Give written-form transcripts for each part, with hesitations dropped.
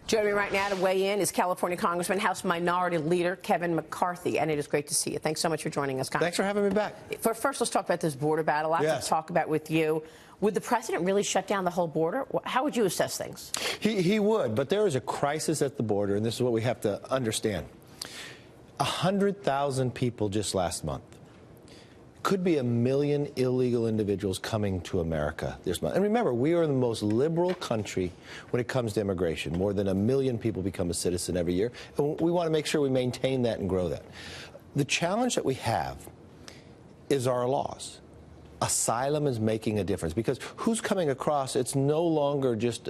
Joining me right now to weigh in is California Congressman, House Minority Leader Kevin McCarthy, and it is great to see you. Thanks so much for joining us, Congressman. Thanks for having me back. First, let's talk about this border battle. I have to talk about with you. Would the president really shut down the whole border? How would you assess things? He would, but there is a crisis at the border, and this is what we have to understand. 100,000 people just last month. Could be 1 million illegal individuals coming to America this month. And remember, we are the most liberal country when it comes to immigration. More than 1 million people become a citizen every year. And we want to make sure we maintain that and grow that. The challenge that we have is our laws. Asylum is making a difference because who's coming across, it's no longer just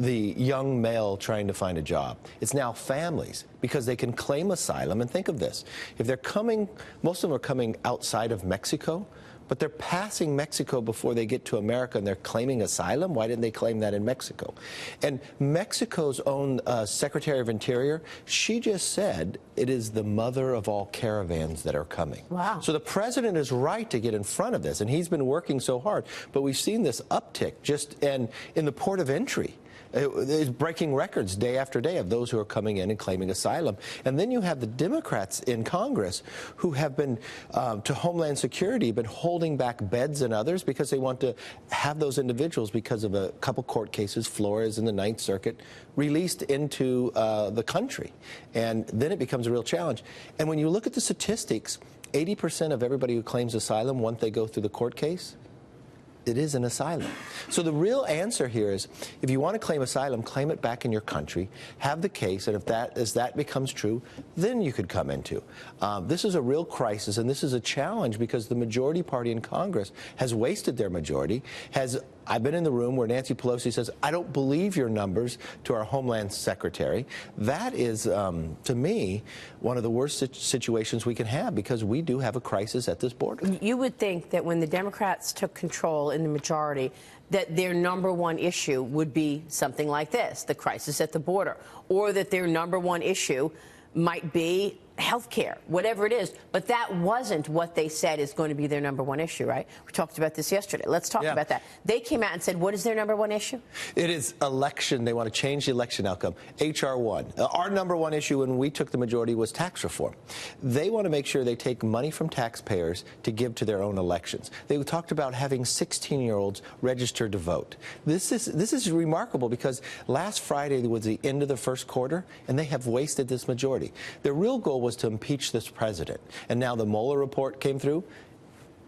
the young male trying to find a job. It's now families because they can claim asylum. And think of this. If they're coming, most of them are coming outside of Mexico, but they're passing Mexico before they get to America and they're claiming asylum. Why didn't they claim that in Mexico? And Mexico's own Secretary of Interior, she just said it is the mother of all caravans that are coming. Wow. So the president is right to get in front of this, and he's been working so hard. But we've seen this uptick just in the port of entry. It's breaking records day after day of those who are coming in and claiming asylum. And then you have the Democrats in Congress who have been, to Homeland Security, been holding back beds and others because they want to have those individuals, because of a couple court cases, Flores in the Ninth Circuit, released into the country. And then it becomes a real challenge. And when you look at the statistics, 80% of everybody who claims asylum, once they go through the court case, it is an asylum. So the real answer here is, if you want to claim asylum, claim it back in your country, have the case, and if that becomes true, then you could come into. This is a real crisis, and this is a challenge because the majority party in Congress has wasted their majority. I've been in the room where Nancy Pelosi says, I don't believe your numbers, to our Homeland Secretary. That is, to me, one of the worst situations we can have, because we do have a crisis at this border. You would think that when the Democrats took control in the majority, that their number one issue would be something like this, the crisis at the border, or that their number one issue might be health care, whatever it is. But that wasn't what they said is going to be their number one issue, right? We talked about this yesterday. Let's talk about that. They came out and said, what is their number one issue? It is election. They want to change the election outcome. H.R. 1. Our number one issue when we took the majority was tax reform. They want to make sure they take money from taxpayers to give to their own elections. They talked about having 16-year-olds registered to vote. This is remarkable because last Friday was the end of the first quarter, and they have wasted this majority. Their real goal was to impeach this president. And now the Mueller report came through.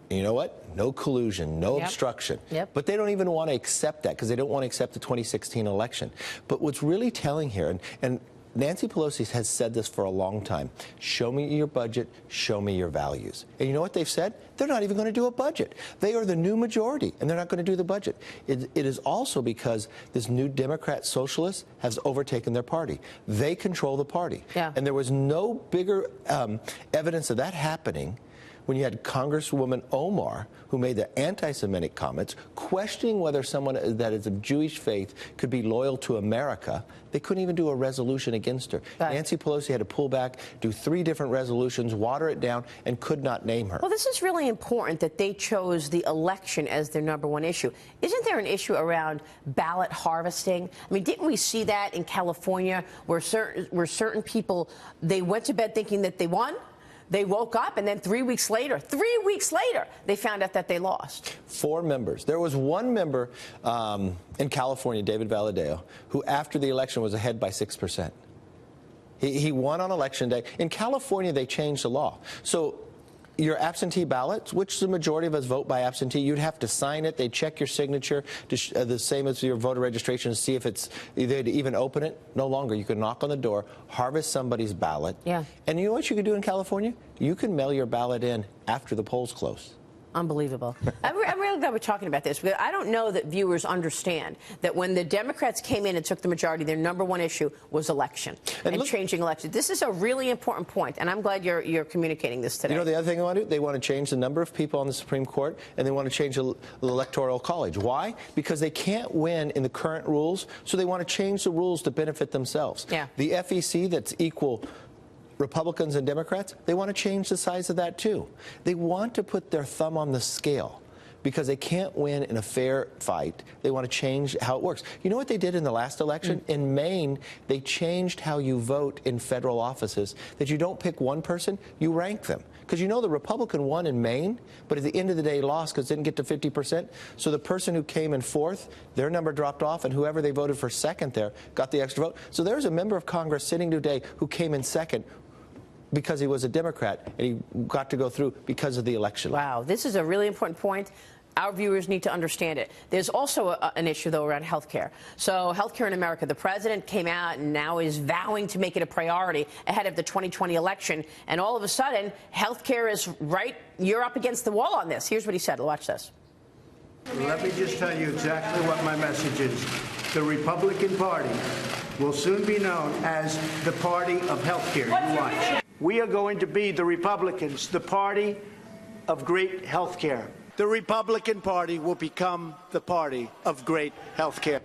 And you know what? No collusion, no obstruction. But they don't even want to accept that because they don't want to accept the 2016 election. But what's really telling here, and Nancy Pelosi has said this for a long time, show me your budget, show me your values. And you know what they've said? They're not even going to do a budget. They are the new majority, and they're not going to do the budget. It is also because this new Democrat socialist has overtaken their party. They control the party. And there was no bigger evidence of that happening when you had Congresswoman Omar, who made the anti-Semitic comments, questioning whether someone that is of Jewish faith could be loyal to America. They couldn't even do a resolution against her. Nancy Pelosi had to pull back, do 3 different resolutions, water it down, and could not name her. Well, this is really important that they chose the election as their number one issue. Isn't there an issue around ballot harvesting? I mean, didn't we see that in California where certain people, they went to bed thinking that they won? They woke up, and then 3 weeks later, they found out that they lost. 4 members. There was one member in California, David Valadao, who after the election was ahead by 6%. He won on Election Day. In California, they changed the law. So your absentee ballots, which the majority of us vote by absentee, you'd have to sign it. They check your signature, the same as your voter registration, to see if it's they'd even open it. No longer. You can knock on the door, harvest somebody's ballot. And you know what you can do in California? You can mail your ballot in after the polls close. Unbelievable. I'm really glad we're talking about this, because I don't know that viewers understand that when the Democrats came in and took the majority, their number one issue was election and changing elections. This is a really important point, and I'm glad you're communicating this today. You know the other thing they want to do? They want to change the number of people on the Supreme Court, and they want to change the Electoral College. Why? Because they can't win in the current rules, so they want to change the rules to benefit themselves. The FEC, that's equal Republicans and Democrats, they want to change the size of that too. They want to put their thumb on the scale. because they can't win in a fair fight. They want to change how it works. You know what they did in the last election? In Maine, they changed how you vote in federal offices, that you don't pick one person, you rank them. Because you know the Republican won in Maine, but at the end of the day lost because didn't get to 50%. So the person who came in fourth, their number dropped off, and whoever they voted for second there got the extra vote. So there's a member of Congress sitting today who came in second because he was a Democrat, and he got to go through because of the election. Wow, this is a really important point. Our viewers need to understand it. There's also an issue, though, around health care. So health care in America, the president came out and now is vowing to make it a priority ahead of the 2020 election. And all of a sudden, health care is right. You're up against the wall on this. Here's what he said. Watch this. Let me just tell you exactly what my message is. The Republican Party will soon be known as the party of health care. You watch. We are going to be, the Republicans, the party of great health care. The Republican Party will become the party of great health care.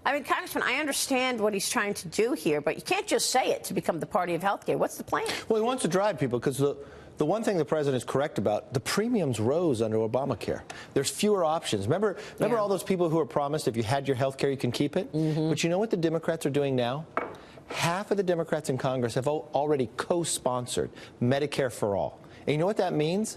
I mean, Congressman, I understand what he's trying to do here, but you can't just say it to become the party of health care. What's the plan? Well, he wants to drive people because the one thing the president is correct about, the premiums rose under Obamacare. There's fewer options. Remember all those people who were promised if you had your health care, you can keep it? But you know what the Democrats are doing now? Half of the Democrats in Congress have already co-sponsored Medicare for All. And you know what that means?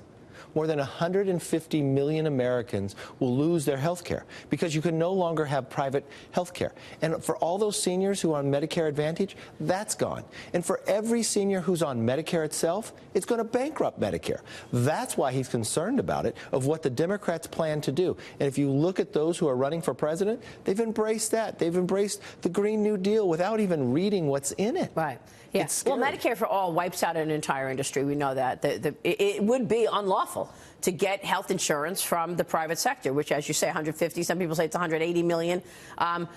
More than 150 million Americans will lose their health care because you can no longer have private health care. And for all those seniors who are on Medicare Advantage, that's gone. And for every senior who's on Medicare itself, it's going to bankrupt Medicare. That's why he's concerned about it, of what the Democrats plan to do. And if you look at those who are running for president, they've embraced that. They've embraced the Green New Deal without even reading what's in it. Right. Yeah. Well, Medicare for All wipes out an entire industry. We know that. It would be unlawful to get health insurance from the private sector, which, as you say, 150. Some people say it's 180 million. But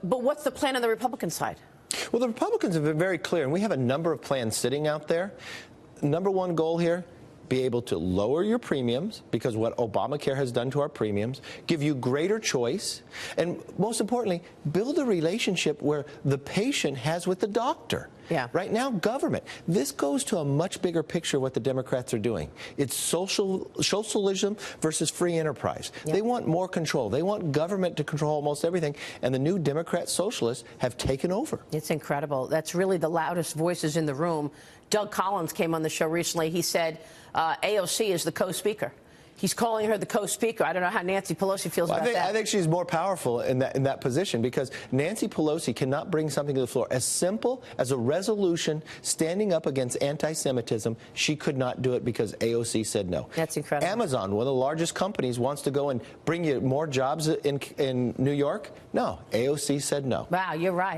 what's the plan on the Republican side? Well, the Republicans have been very clear, and we have a number of plans sitting out there. Number one goal here, be able to lower your premiums, because what Obamacare has done to our premiums, give you greater choice, and most importantly, build a relationship where the patient has with the doctor. Yeah. Right now, government. This goes to a much bigger picture of what the Democrats are doing. It's socialism versus free enterprise. Yeah. They want more control. They want government to control almost everything, and the new Democrat socialists have taken over. It's incredible. That's really the loudest voices in the room. Doug Collins came on the show recently. He said AOC is the co-speaker. He's calling her the co-speaker. I don't know how Nancy Pelosi feels about that. I think she's more powerful in that position, because Nancy Pelosi cannot bring something to the floor as simple as a resolution standing up against anti-Semitism. She could not do it because AOC said no. That's incredible. Amazon, one of the largest companies, wants to go and bring you more jobs in New York. No, AOC said no. Wow, you're right.